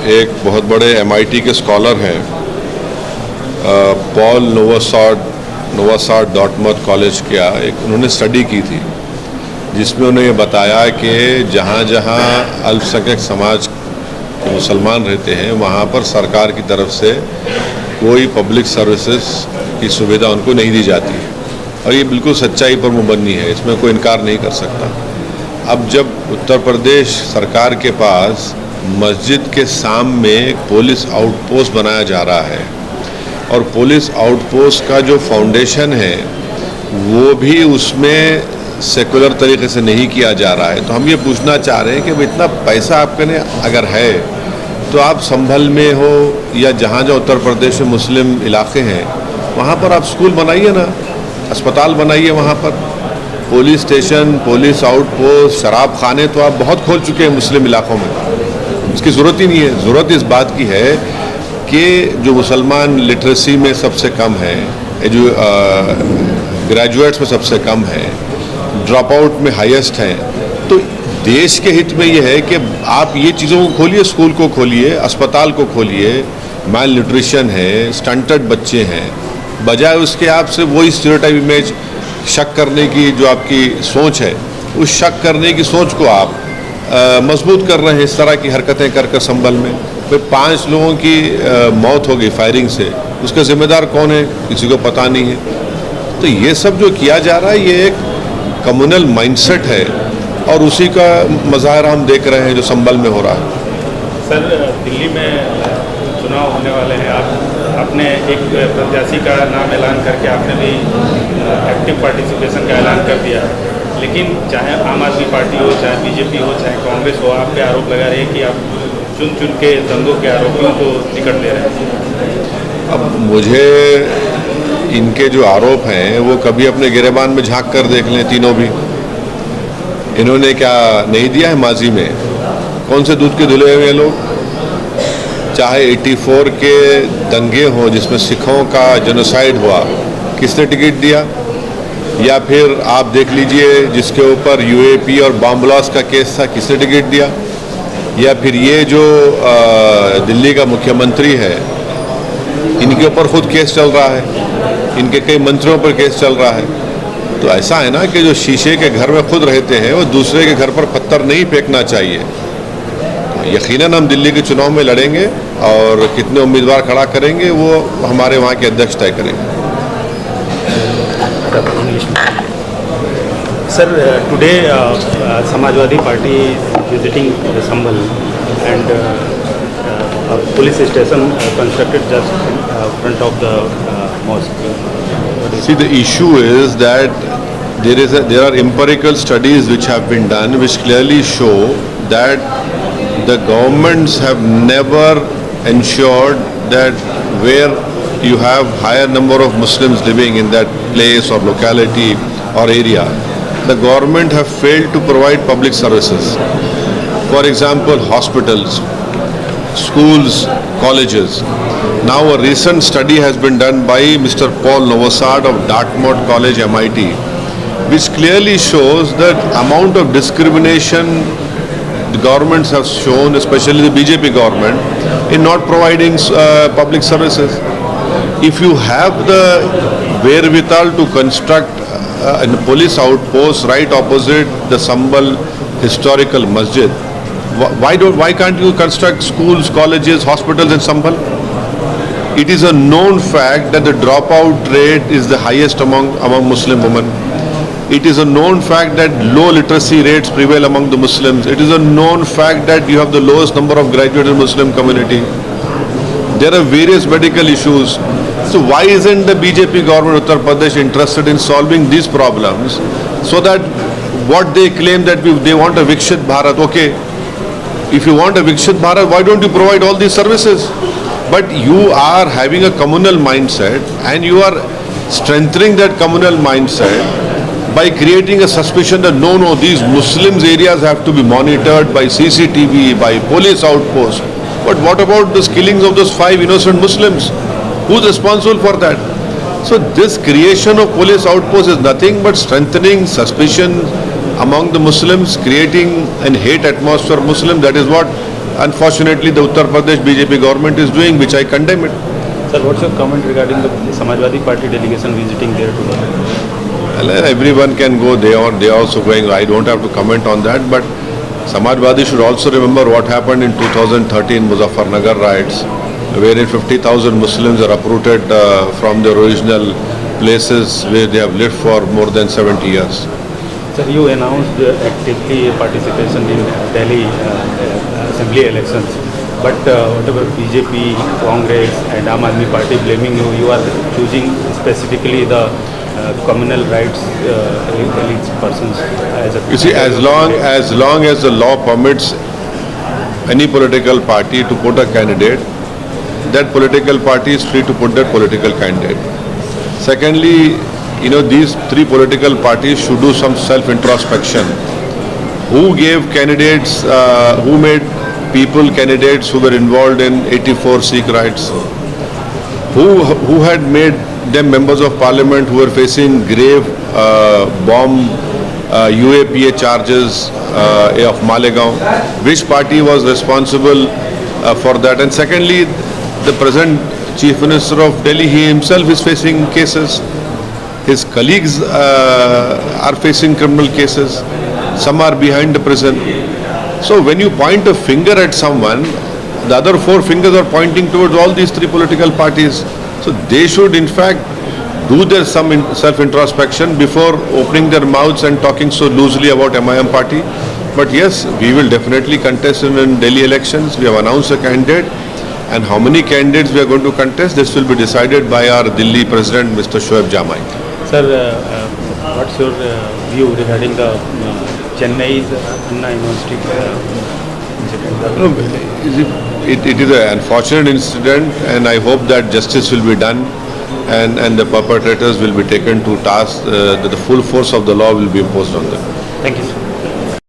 एक बहुत बड़े MIT के स्कॉलर हैं, पॉल नोवासाड डॉर्टमथ कॉलेज का उन्होंने स्टडी की थी, जिसमें उन्होंने ये बताया कि जहाँ जहाँ अल्पसंख्यक समाज के मुसलमान रहते हैं वहाँ पर सरकार की तरफ से कोई पब्लिक सर्विसेज की सुविधा उनको नहीं दी जाती है, और ये बिल्कुल सच्चाई पर मुबन्नी है, इसमें कोई इनकार नहीं कर सकता। अब जब उत्तर प्रदेश सरकार के पास मस्जिद के सामने एक पुलिस आउटपोस्ट बनाया जा रहा है, और पुलिस आउटपोस्ट का जो फाउंडेशन है वो भी उसमें सेकुलर तरीके से नहीं किया जा रहा है, तो हम ये पूछना चाह रहे हैं कि इतना पैसा आपके ने अगर है तो आप संभल में हो या जहाँ जहाँ उत्तर प्रदेश में मुस्लिम इलाके हैं वहाँ पर आप स्कूल बनाइए ना, अस्पताल बनाइए, वहाँ पर पुलिस स्टेशन, पुलिस आउटपोस्ट, शराब खाने तो आप बहुत खोल चुके हैं मुस्लिम इलाकों में, इसकी ज़रूरत ही नहीं है। ज़रूरत इस बात की है कि जो मुसलमान लिटरेसी में सबसे कम है, जो ग्रेजुएट्स में सबसे कम है, ड्रॉप आउट में हाईएस्ट हैं, तो देश के हित में ये है कि आप ये चीज़ों को खोलिए, स्कूल को खोलिए, अस्पताल को खोलिए। माल न्यूट्रिशन है, स्टंटेड बच्चे हैं, बजाय उसके आपसे वही स्टीरियोटाइप इमेज शक करने की जो आपकी सोच है, उस शक करने की सोच को आप मजबूत कर रहे हैं इस तरह की हरकतें कर कर संभल में। भाई 5 लोगों की मौत हो गई फायरिंग से, उसका जिम्मेदार कौन है किसी को पता नहीं है। तो ये सब जो किया जा रहा है ये एक कम्युनल माइंडसेट है, और उसी का मज़ाहिरा हम देख रहे हैं जो संभल में हो रहा है। सर, दिल्ली में चुनाव होने वाले हैं, आपने एक प्रत्याशी का नाम ऐलान करके आपने भी एक्टिव पार्टिसिपेशन का ऐलान कर दिया, लेकिन चाहे आम आदमी पार्टी हो, चाहे बीजेपी हो, चाहे कांग्रेस हो, आप पे आरोप लगा रहे हैं कि आप चुन चुन के दंगों के आरोपियों को टिकट दे रहे हैं। अब मुझे इनके जो आरोप हैं वो कभी अपने गिरेबान में झांक कर देख लें, तीनों भी। इन्होंने क्या नहीं दिया है माजी में? कौन से दूध के धुले हुए लोग? चाहे 84 के दंगे हों जिसमें सिखों का जेनोसाइड हुआ, किसने टिकट दिया? या फिर आप देख लीजिए जिसके ऊपर UAP और बॉम्ब ब्लास्ट का केस था, किसने टिकट दिया? या फिर ये जो दिल्ली का मुख्यमंत्री है, इनके ऊपर खुद केस चल रहा है, इनके कई मंत्रियों पर केस चल रहा है। तो ऐसा है ना कि जो शीशे के घर में खुद रहते हैं वो दूसरे के घर पर पत्थर नहीं फेंकना चाहिए। तो यकीनन हम दिल्ली के चुनाव में लड़ेंगे, और कितने उम्मीदवार खड़ा करेंगे वो हमारे वहाँ के अध्यक्ष तय करेंगे। Sir, today Samajwadi party visiting Sambhal and police station constructed just front of the mosque. See, the issue is that there are empirical studies which have been done which clearly show that the governments have never ensured that where you have higher number of Muslims living in that place or locality or area, the government have failed to provide public services. For example, hospitals, schools, colleges. Now a recent study has been done by Mr. Paul Nowosad of Dartmouth College, MIT, which clearly shows that amount of discrimination the governments have shown, especially the BJP government, in not providing public services. If you have the wherewithal to construct a police outpost right opposite the Sambal historical masjid, why can't you construct schools, colleges, hospitals in Sambal? It is a known fact that the dropout rate is the highest among Muslim women. It is a known fact that low literacy rates prevail among the Muslims. It is a known fact that you have the lowest number of graduates in the Muslim community. There are various medical issues. So why isn't the BJP government of Uttar Pradesh interested in solving these problems, so that what they claim that they want a Vikshit Bharat? Okay, if you want a Vikshit Bharat, why don't you provide all these services? But you are having a communal mindset, and you are strengthening that communal mindset by creating a suspicion that no, these Muslims areas have to be monitored by CCTV, by police outposts. But what about the killings of those 5 innocent Muslims? Who's responsible for that? So this creation of police outposts is nothing but strengthening suspicion among the Muslims, creating an hate atmosphere of Muslims. That is what unfortunately the Uttar Pradesh BJP government is doing, which I condemn it. Sir, what's your comment regarding the Samajwadi Party delegation visiting there today? Well, everyone can go, they are also going, I don't have to comment on that, but Samajwadi should also remember what happened in 2013 Muzaffarnagar riots, wherein 50,000 Muslims are uprooted from their original places where they have lived for more than 70 years. Sir, you announced actively participation in Delhi assembly elections, but whatever BJP, Congress and Aam Aadmi Party blaming you, you are choosing specifically the communal rights elite persons as a... You see, as long as the law permits any political party to put a candidate, that political party is free to put that political candidate. Secondly, you know, these three political parties should do some self-introspection. Who gave candidates, who made people candidates who were involved in 84 Sikh riots? Who had made them members of parliament who were facing grave bomb UAPA charges of Malegaon? Which party was responsible for that? And secondly, the present Chief Minister of Delhi, he himself is facing cases. His colleagues are facing criminal cases. Some are behind the prison. So when you point a finger at someone, the other four fingers are pointing towards all these three political parties. So they should in fact do their some self-introspection before opening their mouths and talking so loosely about MIM party. But yes, we will definitely contest in Delhi elections. We have announced a candidate. And how many candidates we are going to contest, this will be decided by our Delhi President, Mr. Shoaib Jamai. Sir, what's your view regarding the Chennai's Anna University incident? It is an unfortunate incident, and I hope that justice will be done and the perpetrators will be taken to task, that the full force of the law will be imposed on them. Thank you, sir.